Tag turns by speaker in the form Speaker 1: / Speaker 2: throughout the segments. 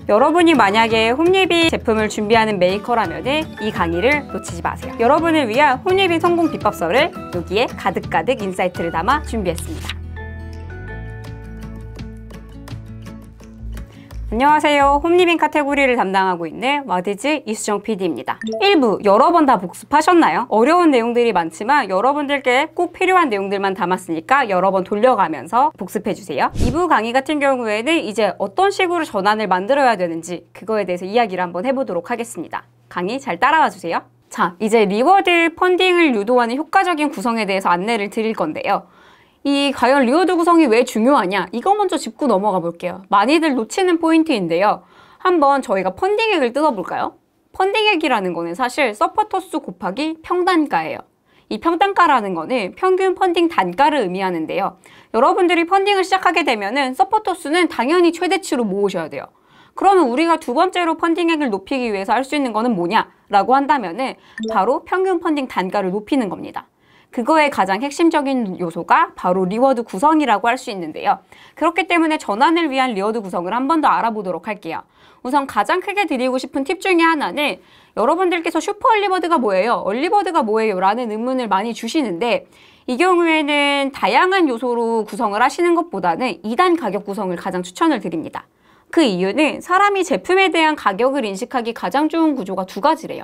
Speaker 1: 여러분이 만약에 홈리빙 제품을 준비하는 메이커라면 이 강의를 놓치지 마세요. 여러분을 위한 홈리빙 성공 비법서를 여기에 가득가득 인사이트를 담아 준비했습니다. 안녕하세요. 홈리빙 카테고리를 담당하고 있는 와디즈 이수정 PD입니다. 1부 여러 번 다 복습하셨나요? 어려운 내용들이 많지만 여러분들께 꼭 필요한 내용들만 담았으니까 여러 번 돌려가면서 복습해주세요. 2부 강의 같은 경우에는 이제 어떤 식으로 전환을 만들어야 되는지 그거에 대해서 이야기를 한번 해보도록 하겠습니다. 강의 잘 따라와 주세요. 자, 이제 리워드 펀딩을 유도하는 효과적인 구성에 대해서 안내를 드릴 건데요. 과연 리워드 구성이 왜 중요하냐? 이거 먼저 짚고 넘어가 볼게요. 많이들 놓치는 포인트인데요. 한번 저희가 펀딩액을 뜯어볼까요? 펀딩액이라는 거는 사실 서포터 수 곱하기 평단가예요. 이 평단가라는 거는 평균 펀딩 단가를 의미하는데요. 여러분들이 펀딩을 시작하게 되면은 서포터 수는 당연히 최대치로 모으셔야 돼요. 그러면 우리가 두 번째로 펀딩액을 높이기 위해서 할 수 있는 거는 뭐냐라고 한다면은 바로 평균 펀딩 단가를 높이는 겁니다. 그거의 가장 핵심적인 요소가 바로 리워드 구성이라고 할 수 있는데요. 그렇기 때문에 전환을 위한 리워드 구성을 한 번 더 알아보도록 할게요. 우선 가장 크게 드리고 싶은 팁 중에 하나는 여러분들께서 슈퍼 얼리버드가 뭐예요? 얼리버드가 뭐예요? 라는 의문을 많이 주시는데 이 경우에는 다양한 요소로 구성을 하시는 것보다는 2단 가격 구성을 가장 추천을 드립니다. 그 이유는 사람이 제품에 대한 가격을 인식하기 가장 좋은 구조가 두 가지래요.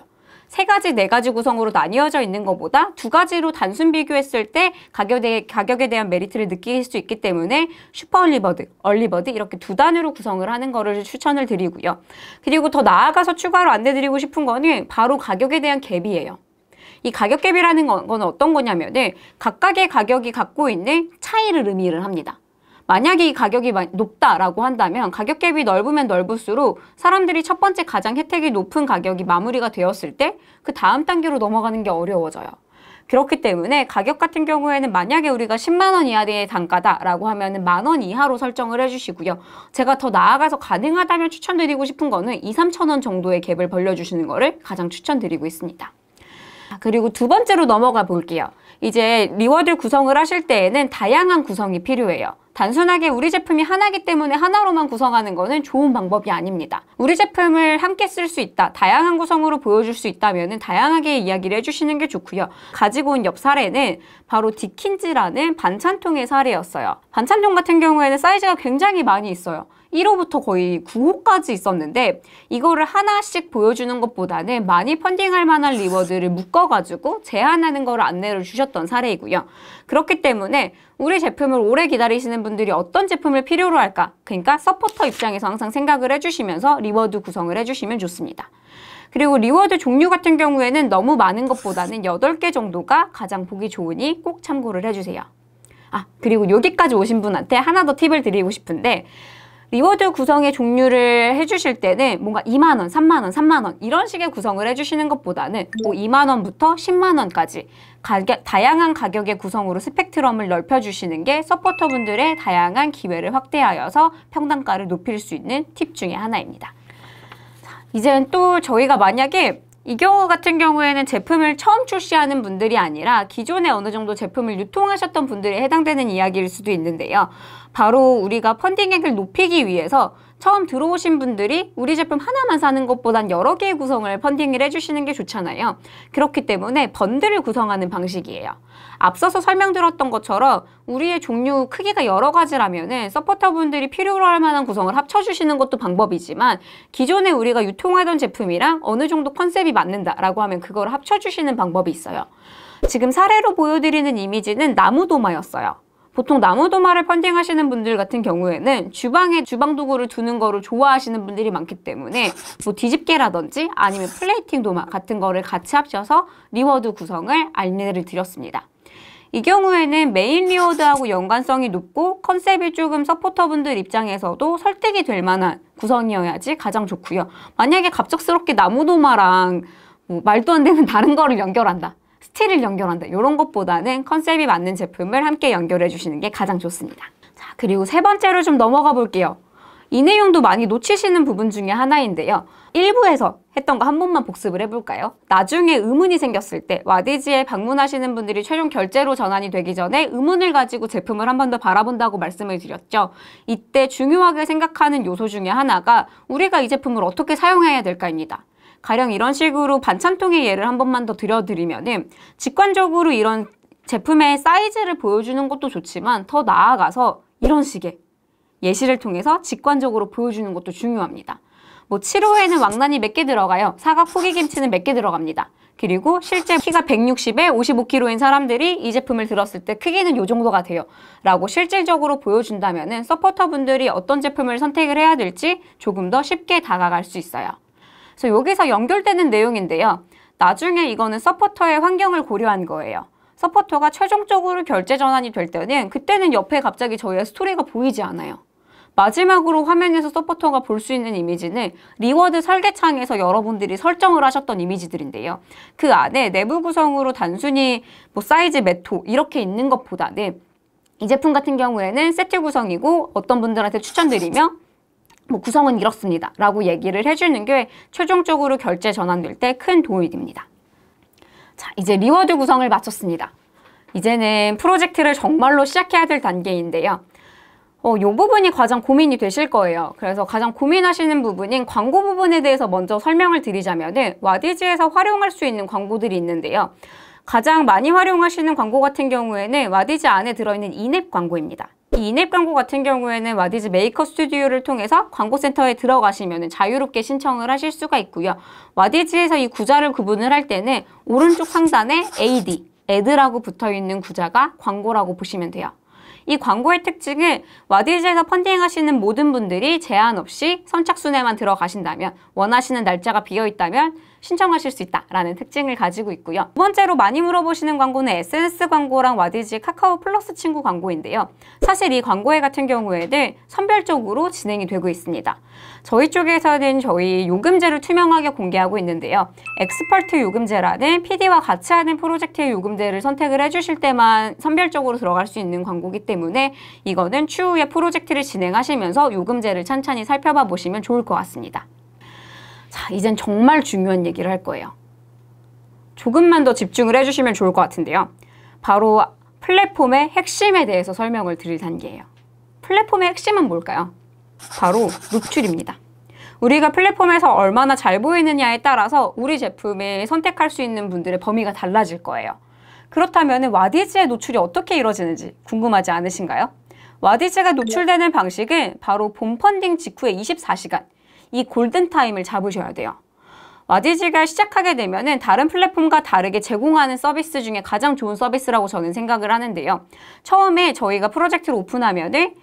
Speaker 1: 3가지, 4가지 구성으로 나뉘어져 있는 것보다 2가지로 단순 비교했을 때 가격에 대한 메리트를 느낄 수 있기 때문에 슈퍼 얼리버드, 얼리버드 이렇게 2단으로 구성을 하는 거를 추천을 드리고요. 그리고 더 나아가서 추가로 안내드리고 싶은 거는 바로 가격에 대한 갭이에요. 이 가격 갭이라는 건 어떤 거냐면은 각각의 가격이 갖고 있는 차이를 의미를 합니다. 만약에 이 가격이 높다라고 한다면 가격 갭이 넓으면 넓을수록 사람들이 첫 번째 가장 혜택이 높은 가격이 마무리가 되었을 때 그 다음 단계로 넘어가는 게 어려워져요. 그렇기 때문에 가격 같은 경우에는 만약에 우리가 10만 원 이하의 단가다라고 하면은 10,000원 이하로 설정을 해주시고요. 제가 더 나아가서 가능하다면 추천드리고 싶은 거는 2-3,000원 정도의 갭을 벌려주시는 거를 가장 추천드리고 있습니다. 그리고 두 번째로 넘어가 볼게요. 이제 리워드 구성을 하실 때에는 다양한 구성이 필요해요. 단순하게 우리 제품이 하나이기 때문에 하나로만 구성하는 거는 좋은 방법이 아닙니다. 우리 제품을 함께 쓸 수 있다, 다양한 구성으로 보여줄 수 있다면 다양하게 이야기를 해주시는 게 좋고요. 가지고 온 옆 사례는 바로 디킨즈라는 반찬통의 사례였어요. 반찬통 같은 경우에는 사이즈가 굉장히 많이 있어요. 1호부터 거의 9호까지 있었는데 이거를 하나씩 보여주는 것보다는 많이 펀딩할 만한 리워드를 묶어가지고 제한하는 거를 안내를 주셨던 사례이고요. 그렇기 때문에 우리 제품을 오래 기다리시는 분들이 어떤 제품을 필요로 할까? 그러니까 서포터 입장에서 항상 생각을 해주시면서 리워드 구성을 해주시면 좋습니다. 그리고 리워드 종류 같은 경우에는 너무 많은 것보다는 8개 정도가 가장 보기 좋으니 꼭 참고를 해주세요. 그리고 여기까지 오신 분한테 하나 더 팁을 드리고 싶은데 리워드 구성의 종류를 해주실 때는 뭔가 2만 원, 3만 원, 3만 원 이런 식의 구성을 해주시는 것보다는 2만 원부터 10만 원까지 다양한 가격의 구성으로 스펙트럼을 넓혀주시는 게 서포터분들의 다양한 기회를 확대하여서 평단가를 높일 수 있는 팁 중에 하나입니다. 이제는 또 저희가 만약에 이 경우 같은 경우에는 제품을 처음 출시하는 분들이 아니라 기존에 어느 정도 제품을 유통하셨던 분들에 해당되는 이야기일 수도 있는데요. 바로 우리가 펀딩액을 높이기 위해서 처음 들어오신 분들이 우리 제품 하나만 사는 것보단 여러 개의 구성을 펀딩을 해주시는 게 좋잖아요. 그렇기 때문에 번들을 구성하는 방식이에요. 앞서서 설명드렸던 것처럼 우리의 종류 크기가 여러 가지라면은 서포터분들이 필요로 할 만한 구성을 합쳐주시는 것도 방법이지만 기존에 우리가 유통하던 제품이랑 어느 정도 컨셉이 맞는다라고 하면 그걸 합쳐주시는 방법이 있어요. 지금 사례로 보여드리는 이미지는 나무도마였어요. 보통 나무도마를 펀딩하시는 분들 같은 경우에는 주방에 주방도구를 두는 거를 좋아하시는 분들이 많기 때문에 뭐 뒤집개라든지 아니면 플레이팅 도마 같은 거를 같이 합쳐서 리워드 구성을 안내를 드렸습니다. 이 경우에는 메인 리워드하고 연관성이 높고 컨셉이 조금 서포터분들 입장에서도 설득이 될 만한 구성이어야지 가장 좋고요. 만약에 갑작스럽게 나무도마랑 뭐 말도 안 되는 다른 거를 연결한다. 스틸을 연결한다. 이런 것보다는 컨셉이 맞는 제품을 함께 연결해 주시는 게 가장 좋습니다. 자, 그리고 세 번째로 좀 넘어가 볼게요. 이 내용도 많이 놓치시는 부분 중에 하나인데요. 1부에서 했던 거 한 번만 복습을 해볼까요? 나중에 의문이 생겼을 때 와디즈에 방문하시는 분들이 최종 결제로 전환이 되기 전에 의문을 가지고 제품을 한 번 더 바라본다고 말씀을 드렸죠. 이때 중요하게 생각하는 요소 중에 하나가 우리가 이 제품을 어떻게 사용해야 될까입니다. 가령 이런 식으로 반찬통의 예를 한 번만 더 들려드리면은 직관적으로 이런 제품의 사이즈를 보여주는 것도 좋지만 더 나아가서 이런 식의 예시를 통해서 직관적으로 보여주는 것도 중요합니다. 뭐 7호에는 왕란이 몇 개 들어가요. 사각 포기김치는 몇 개 들어갑니다. 그리고 실제 키가 160에 55kg인 사람들이 이 제품을 들었을 때 크기는 이 정도가 돼요. 라고 실질적으로 보여준다면 서포터분들이 어떤 제품을 선택을 해야 될지 조금 더 쉽게 다가갈 수 있어요. 그래서 여기서 연결되는 내용인데요. 나중에 이거는 서포터의 환경을 고려한 거예요. 서포터가 최종적으로 결제 전환이 될 때는 그때는 옆에 갑자기 저희의 스토리가 보이지 않아요. 마지막으로 화면에서 서포터가 볼 수 있는 이미지는 리워드 설계창에서 여러분들이 설정을 하셨던 이미지들인데요. 그 안에 내부 구성으로 단순히 뭐 사이즈 몇 호 이렇게 있는 것보다는 이 제품 같은 경우에는 세트 구성이고 어떤 분들한테 추천드리며 뭐 구성은 이렇습니다 라고 얘기를 해주는 게 최종적으로 결제 전환될 때 큰 도움이 됩니다. 자, 이제 리워드 구성을 마쳤습니다. 이제는 프로젝트를 정말로 시작해야 될 단계인데요. 이 부분이 가장 고민이 되실 거예요. 그래서 가장 고민하시는 부분인 광고 부분에 대해서 먼저 설명을 드리자면 와디즈에서 활용할 수 있는 광고들이 있는데요. 가장 많이 활용하시는 광고 같은 경우에는 와디즈 안에 들어있는 인앱 광고입니다. 이 인앱 광고 같은 경우에는 와디즈 메이커 스튜디오를 통해서 광고센터에 들어가시면 자유롭게 신청을 하실 수가 있고요. 와디즈에서 이 구자를 구분을 할 때는 오른쪽 상단에 AD, 애드라고 붙어있는 구자가 광고라고 보시면 돼요. 이 광고의 특징은 와디즈에서 펀딩하시는 모든 분들이 제한 없이 선착순에만 들어가신다면 원하시는 날짜가 비어있다면 신청하실 수 있다라는 특징을 가지고 있고요. 두 번째로 많이 물어보시는 광고는 SNS 광고랑 와디즈 카카오 플러스 친구 광고인데요. 사실 이 광고회 같은 경우에는 선별적으로 진행이 되고 있습니다. 저희 쪽에서는 저희 요금제를 투명하게 공개하고 있는데요. 엑스퍼트 요금제라는 PD와 같이 하는 프로젝트의 요금제를 선택을 해주실 때만 선별적으로 들어갈 수 있는 광고이기 때문에 이거는 추후에 프로젝트를 진행하시면서 요금제를 찬찬히 살펴봐 보시면 좋을 것 같습니다. 자, 이젠 정말 중요한 얘기를 할 거예요. 조금만 더 집중을 해주시면 좋을 것 같은데요. 바로 플랫폼의 핵심에 대해서 설명을 드릴 단계예요. 플랫폼의 핵심은 뭘까요? 바로 노출입니다. 우리가 플랫폼에서 얼마나 잘 보이느냐에 따라서 우리 제품을 선택할 수 있는 분들의 범위가 달라질 거예요. 그렇다면 와디즈의 노출이 어떻게 이루어지는지 궁금하지 않으신가요? 와디즈가 노출되는 방식은 바로 본 펀딩 직후의 24시간, 이 골든타임을 잡으셔야 돼요. 와디즈가 시작하게 되면은 다른 플랫폼과 다르게 제공하는 서비스 중에 가장 좋은 서비스라고 저는 생각을 하는데요. 처음에 저희가 프로젝트를 오픈하면은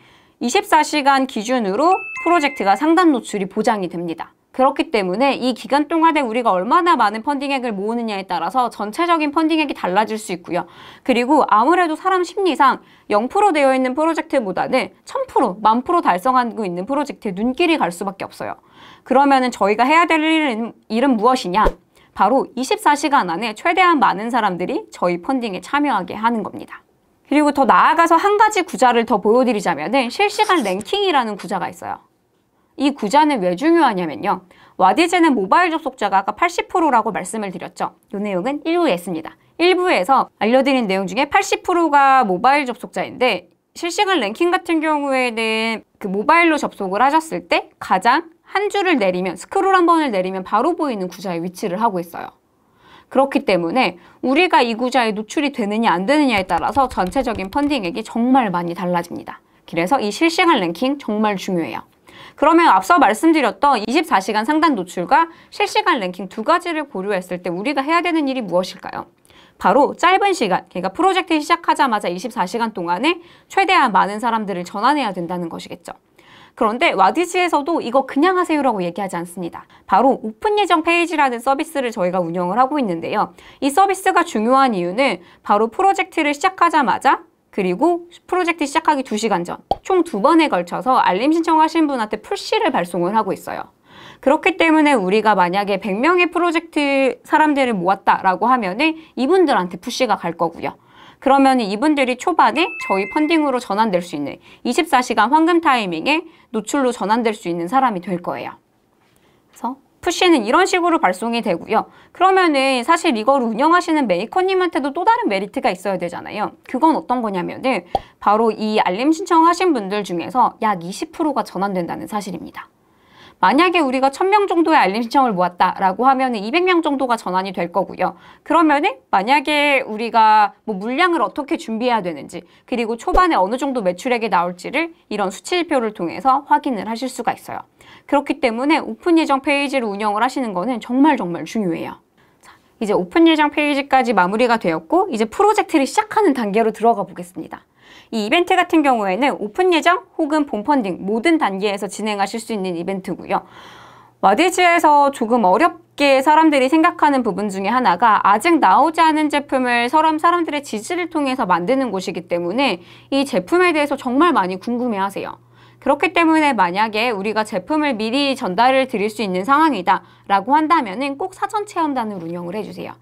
Speaker 1: 24시간 기준으로 프로젝트가 상단 노출이 보장이 됩니다. 그렇기 때문에 이 기간 동안에 우리가 얼마나 많은 펀딩액을 모으느냐에 따라서 전체적인 펀딩액이 달라질 수 있고요. 그리고 아무래도 사람 심리상 0% 되어 있는 프로젝트보다는 1000%, 10,000% 달성하고 있는 프로젝트에 눈길이 갈 수밖에 없어요. 그러면은 저희가 해야 될 일은 무엇이냐? 바로 24시간 안에 최대한 많은 사람들이 저희 펀딩에 참여하게 하는 겁니다. 그리고 더 나아가서 한 가지 구자를 더 보여드리자면 실시간 랭킹이라는 구자가 있어요. 이 구자는 왜 중요하냐면요. 와디즈는 모바일 접속자가 아까 80%라고 말씀을 드렸죠. 이 내용은 1부에 있습니다. 1부에서 알려드린 내용 중에 80%가 모바일 접속자인데 실시간 랭킹 같은 경우에는 그 모바일로 접속을 하셨을 때 가장 한 줄을 내리면 스크롤 한 번을 내리면 바로 보이는 구자에 위치를 하고 있어요. 그렇기 때문에 우리가 이 구자에 노출이 되느냐 안 되느냐에 따라서 전체적인 펀딩액이 정말 많이 달라집니다. 그래서 이 실시간 랭킹 정말 중요해요. 그러면 앞서 말씀드렸던 24시간 상단 노출과 실시간 랭킹 두 가지를 고려했을 때 우리가 해야 되는 일이 무엇일까요? 바로 짧은 시간, 그러니까 프로젝트 시작하자마자 24시간 동안에 최대한 많은 사람들을 전환해야 된다는 것이겠죠. 그런데 와디즈에서도 이거 그냥 하세요라고 얘기하지 않습니다. 바로 오픈 예정 페이지라는 서비스를 저희가 운영을 하고 있는데요. 이 서비스가 중요한 이유는 바로 프로젝트를 시작하자마자 그리고 프로젝트 시작하기 2시간 전, 총 2번에 걸쳐서 알림 신청하신 분한테 푸시를 발송을 하고 있어요. 그렇기 때문에 우리가 만약에 100명의 프로젝트 사람들을 모았다라고 하면은 이분들한테 푸시가 갈 거고요. 그러면 이분들이 초반에 저희 펀딩으로 전환될 수 있는 24시간 황금 타이밍에 노출로 전환될 수 있는 사람이 될 거예요. 그래서 푸시는 이런 식으로 발송이 되고요. 그러면은 사실 이걸 운영하시는 메이커님한테도 또 다른 메리트가 있어야 되잖아요. 그건 어떤 거냐면은 바로 이 알림 신청하신 분들 중에서 약 20%가 전환된다는 사실입니다. 만약에 우리가 1000명 정도의 알림 신청을 모았다라고 하면은 200명 정도가 전환이 될 거고요. 그러면은 만약에 우리가 뭐 물량을 어떻게 준비해야 되는지, 그리고 초반에 어느 정도 매출액이 나올지를 이런 수치표를 통해서 확인을 하실 수가 있어요. 그렇기 때문에 오픈 예정 페이지를 운영을 하시는 거는 정말 중요해요. 자, 이제 오픈 예정 페이지까지 마무리가 되었고, 이제 프로젝트를 시작하는 단계로 들어가 보겠습니다. 이 이벤트 같은 경우에는 오픈 예정 혹은 본 펀딩 모든 단계에서 진행하실 수 있는 이벤트고요. 와디즈에서 조금 어렵게 사람들이 생각하는 부분 중에 하나가 아직 나오지 않은 제품을 사람들의 지지를 통해서 만드는 곳이기 때문에 이 제품에 대해서 정말 많이 궁금해하세요. 그렇기 때문에 만약에 우리가 제품을 미리 전달을 드릴 수 있는 상황이다 라고 한다면은 꼭 사전 체험단을 운영을 해주세요.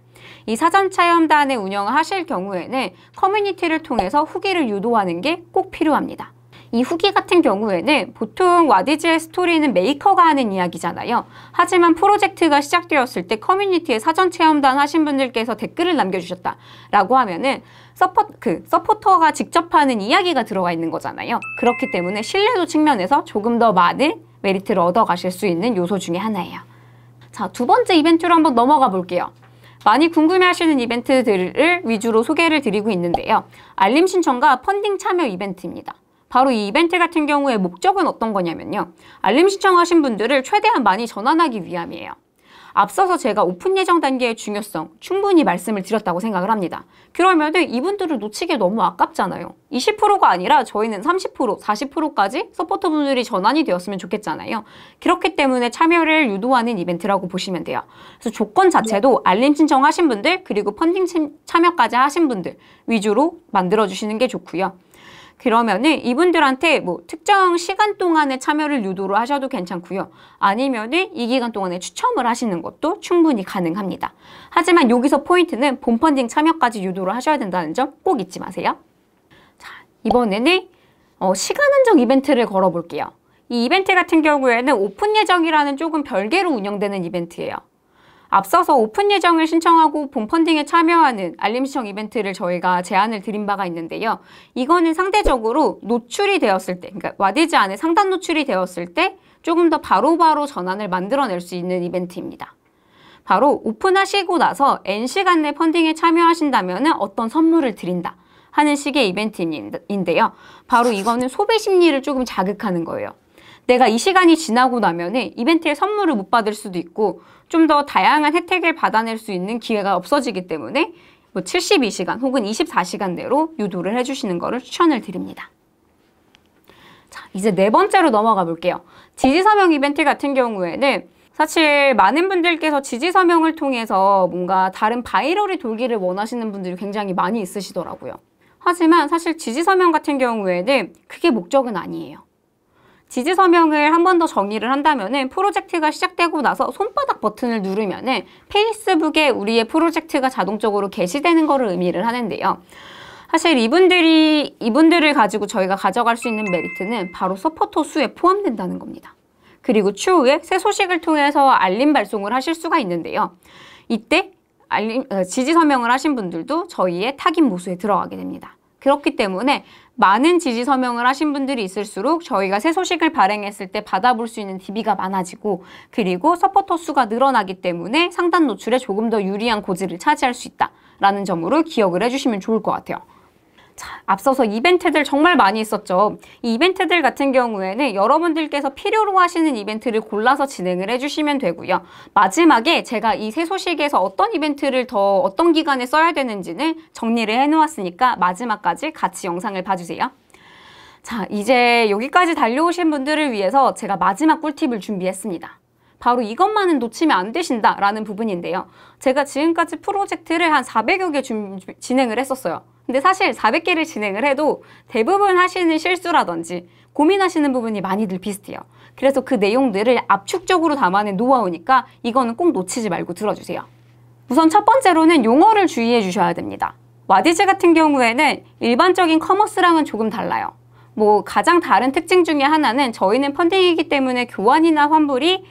Speaker 1: 이 사전 체험단을 운영을 하실 경우에는 커뮤니티를 통해서 후기를 유도하는 게 꼭 필요합니다. 이 후기 같은 경우에는 보통 와디즈의 스토리는 메이커가 하는 이야기잖아요. 하지만 프로젝트가 시작되었을 때 커뮤니티에 사전 체험단 하신 분들께서 댓글을 남겨주셨다 라고 하면은 서포터가 직접 하는 이야기가 들어가 있는 거잖아요. 그렇기 때문에 신뢰도 측면에서 조금 더 많은 메리트를 얻어가실 수 있는 요소 중에 하나예요. 자, 두 번째 이벤트로 한번 넘어가 볼게요. 많이 궁금해하시는 이벤트들을 위주로 소개를 드리고 있는데요. 알림 신청과 펀딩 참여 이벤트입니다. 바로 이 이벤트 같은 경우에 목적은 어떤 거냐면요. 알림 신청하신 분들을 최대한 많이 전환하기 위함이에요. 앞서서 제가 오픈 예정 단계의 중요성 충분히 말씀을 드렸다고 생각을 합니다. 그러면은 이분들을 놓치기 너무 아깝잖아요. 20%가 아니라 저희는 30%, 40%까지 서포터분들이 전환이 되었으면 좋겠잖아요. 그렇기 때문에 참여를 유도하는 이벤트라고 보시면 돼요. 그래서 조건 자체도 알림 신청하신 분들 그리고 펀딩 참여까지 하신 분들 위주로 만들어주시는 게 좋고요. 그러면은 이분들한테 뭐 특정 시간 동안에 참여를 유도를 하셔도 괜찮고요. 아니면은 이 기간 동안에 추첨을 하시는 것도 충분히 가능합니다. 하지만 여기서 포인트는 본 펀딩 참여까지 유도를 하셔야 된다는 점 꼭 잊지 마세요. 자, 이번에는 시간 한정 이벤트를 걸어볼게요. 이 이벤트 같은 경우에는 오픈 예정이라는 조금 별개로 운영되는 이벤트예요. 앞서서 오픈 예정을 신청하고 본 펀딩에 참여하는 알림 신청 이벤트를 저희가 제안을 드린 바가 있는데요. 이거는 상대적으로 노출이 되었을 때, 그러니까 와디즈 안에 상단 노출이 되었을 때 조금 더 바로바로 전환을 만들어낼 수 있는 이벤트입니다. 바로 오픈하시고 나서 N시간 내 펀딩에 참여하신다면 어떤 선물을 드린다 하는 식의 이벤트인데요. 바로 이거는 소비 심리를 조금 자극하는 거예요. 내가 이 시간이 지나고 나면 이벤트에 선물을 못 받을 수도 있고 좀 더 다양한 혜택을 받아낼 수 있는 기회가 없어지기 때문에 뭐 72시간 혹은 24시간 내로 유도를 해주시는 거를 추천을 드립니다. 자, 이제 네 번째로 넘어가 볼게요. 지지 서명 이벤트 같은 경우에는 사실 많은 분들께서 지지 서명을 통해서 뭔가 다른 바이럴이 돌기를 원하시는 분들이 굉장히 많이 있으시더라고요. 하지만 사실 지지 서명 같은 경우에는 그게 목적은 아니에요. 지지 서명을 한 번 더 정의를 한다면은 프로젝트가 시작되고 나서 손바닥 버튼을 누르면은 페이스북에 우리의 프로젝트가 자동적으로 게시되는 거를 의미를 하는데요. 사실 이분들을 가지고 저희가 가져갈 수 있는 메리트는 바로 서포터 수에 포함된다는 겁니다. 그리고 추후에 새 소식을 통해서 알림 발송을 하실 수가 있는데요. 이때 지지 서명을 하신 분들도 저희의 타깃 모수에 들어가게 됩니다. 그렇기 때문에 많은 지지 서명을 하신 분들이 있을수록 저희가 새 소식을 발행했을 때 받아볼 수 있는 DB가 많아지고 그리고 서포터 수가 늘어나기 때문에 상단 노출에 조금 더 유리한 고지를 차지할 수 있다라는 점으로 기억을 해주시면 좋을 것 같아요. 자, 앞서서 이벤트들 정말 많이 있었죠. 이 이벤트들 같은 경우에는 여러분들께서 필요로 하시는 이벤트를 골라서 진행을 해주시면 되고요. 마지막에 제가 이 새 소식에서 어떤 이벤트를 더 어떤 기간에 써야 되는지는 정리를 해놓았으니까 마지막까지 같이 영상을 봐주세요. 자, 이제 여기까지 달려오신 분들을 위해서 제가 마지막 꿀팁을 준비했습니다. 바로 이것만은 놓치면 안 되신다라는 부분인데요. 제가 지금까지 프로젝트를 한 400여 개 진행을 했었어요. 근데 사실 400개를 진행을 해도 대부분 하시는 실수라든지 고민하시는 부분이 많이들 비슷해요. 그래서 그 내용들을 압축적으로 담아낸 노하우니까 이거는 꼭 놓치지 말고 들어주세요. 우선 첫 번째로는 용어를 주의해 주셔야 됩니다. 와디즈 같은 경우에는 일반적인 커머스랑은 조금 달라요. 뭐 가장 다른 특징 중에 하나는 저희는 펀딩이기 때문에 교환이나 환불이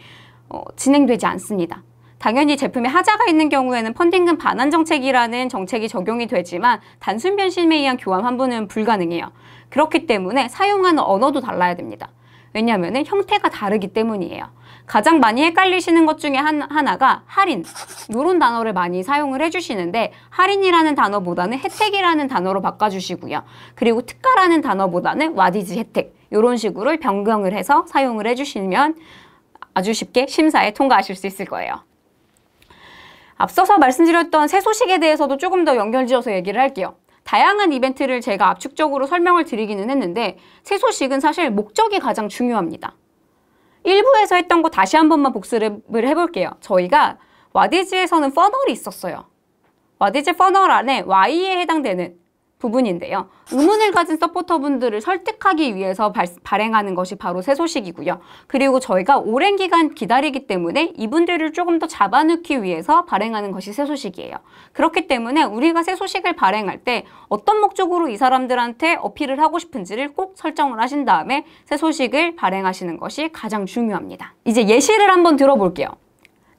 Speaker 1: 진행되지 않습니다. 당연히 제품에 하자가 있는 경우에는 펀딩금 반환 정책이라는 정책이 적용이 되지만 단순 변심에 의한 교환 환불은 불가능해요. 그렇기 때문에 사용하는 언어도 달라야 됩니다. 왜냐하면 형태가 다르기 때문이에요. 가장 많이 헷갈리시는 것 중에 하나가 할인, 이런 단어를 많이 사용을 해주시는데 할인이라는 단어보다는 혜택이라는 단어로 바꿔주시고요. 그리고 특가라는 단어보다는 와디즈 혜택, 이런 식으로 변경을 해서 사용을 해주시면 아주 쉽게 심사에 통과하실 수 있을 거예요. 앞서서 말씀드렸던 새 소식에 대해서도 조금 더 연결지어서 얘기를 할게요. 다양한 이벤트를 제가 압축적으로 설명을 드리기는 했는데 새 소식은 사실 목적이 가장 중요합니다. 1부에서 했던 거 다시 한 번만 복습을 해볼게요. 저희가 와디즈에서는 퍼널이 있었어요. 와디즈 퍼널 안에 Y에 해당되는 부분인데요. 의문을 가진 서포터분들을 설득하기 위해서 발행하는 것이 바로 새 소식이고요. 그리고 저희가 오랜 기간 기다리기 때문에 이분들을 조금 더 잡아넣기 위해서 발행하는 것이 새 소식이에요. 그렇기 때문에 우리가 새 소식을 발행할 때 어떤 목적으로 이 사람들한테 어필을 하고 싶은지를 꼭 설정을 하신 다음에 새 소식을 발행하시는 것이 가장 중요합니다. 이제 예시를 한번 들어볼게요.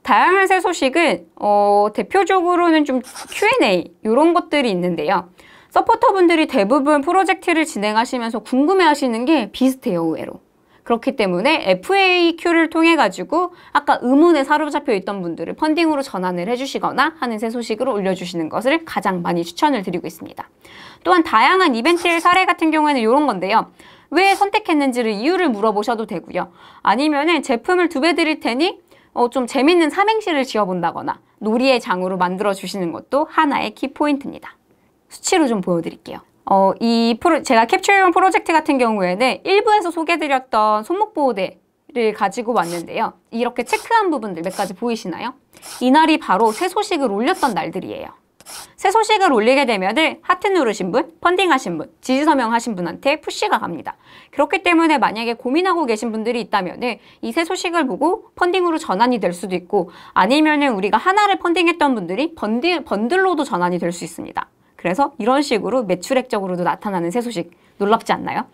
Speaker 1: 다양한 새 소식은 대표적으로는 좀 Q&A 이런 것들이 있는데요. 서포터분들이 대부분 프로젝트를 진행하시면서 궁금해하시는 게 비슷해요, 의외로. 그렇기 때문에 FAQ를 통해 가지고 아까 의문에 사로잡혀 있던 분들을 펀딩으로 전환을 해주시거나 하는 새 소식을 올려주시는 것을 가장 많이 추천을 드리고 있습니다. 또한 다양한 이벤트의 사례 같은 경우에는 이런 건데요. 왜 선택했는지를 이유를 물어보셔도 되고요. 아니면은 제품을 2배 드릴 테니 좀 재밌는 삼행시를 지어본다거나 놀이의 장으로 만들어 주시는 것도 하나의 키포인트입니다. 수치로 좀 보여드릴게요. 제가 캡처해온 프로젝트 같은 경우에는 1부에서 소개해드렸던 손목보호대를 가지고 왔는데요. 이렇게 체크한 부분들 몇 가지 보이시나요? 이날이 바로 새 소식을 올렸던 날들이에요. 새 소식을 올리게 되면 하트 누르신 분, 펀딩하신 분, 지지 서명하신 분한테 푸시가 갑니다. 그렇기 때문에 만약에 고민하고 계신 분들이 있다면 이 새 소식을 보고 펀딩으로 전환이 될 수도 있고 아니면 우리가 하나를 펀딩했던 분들이 번들로도 전환이 될 수 있습니다. 그래서 이런 식으로 매출액적으로도 나타나는 새 소식 놀랍지 않나요?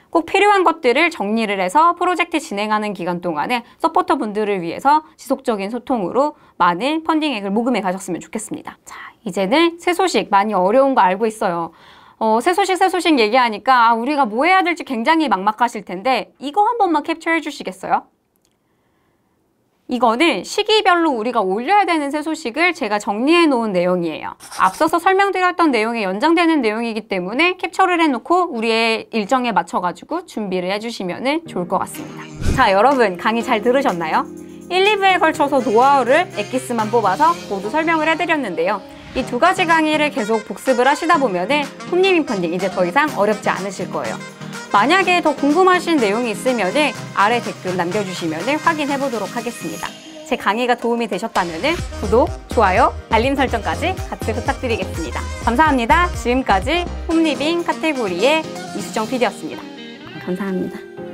Speaker 1: 꼭 필요한 것들을 정리를 해서 프로젝트 진행하는 기간 동안에 서포터분들을 위해서 지속적인 소통으로 많은 펀딩액을 모금해 가셨으면 좋겠습니다. 자, 이제는 새 소식 많이 어려운 거 알고 있어요. 새 소식 얘기하니까 우리가 뭐 해야 될지 굉장히 막막하실 텐데 이거 한 번만 캡처해 주시겠어요? 이거는 시기별로 우리가 올려야 되는 새 소식을 제가 정리해 놓은 내용이에요. 앞서서 설명드렸던 내용에 연장되는 내용이기 때문에 캡처를 해놓고 우리의 일정에 맞춰가지고 준비를 해주시면 좋을 것 같습니다. 자, 여러분 강의 잘 들으셨나요? 1, 2부에 걸쳐서 노하우를 엑기스만 뽑아서 모두 설명을 해드렸는데요. 이 2가지 강의를 계속 복습을 하시다 보면은 홈리빙 펀딩 이제 더 이상 어렵지 않으실 거예요. 만약에 더 궁금하신 내용이 있으면 아래 댓글 남겨주시면 확인해 보도록 하겠습니다. 제 강의가 도움이 되셨다면 구독, 좋아요, 알림 설정까지 같이 부탁드리겠습니다. 감사합니다. 지금까지 홈리빙 카테고리의 이수정 PD였습니다. 감사합니다.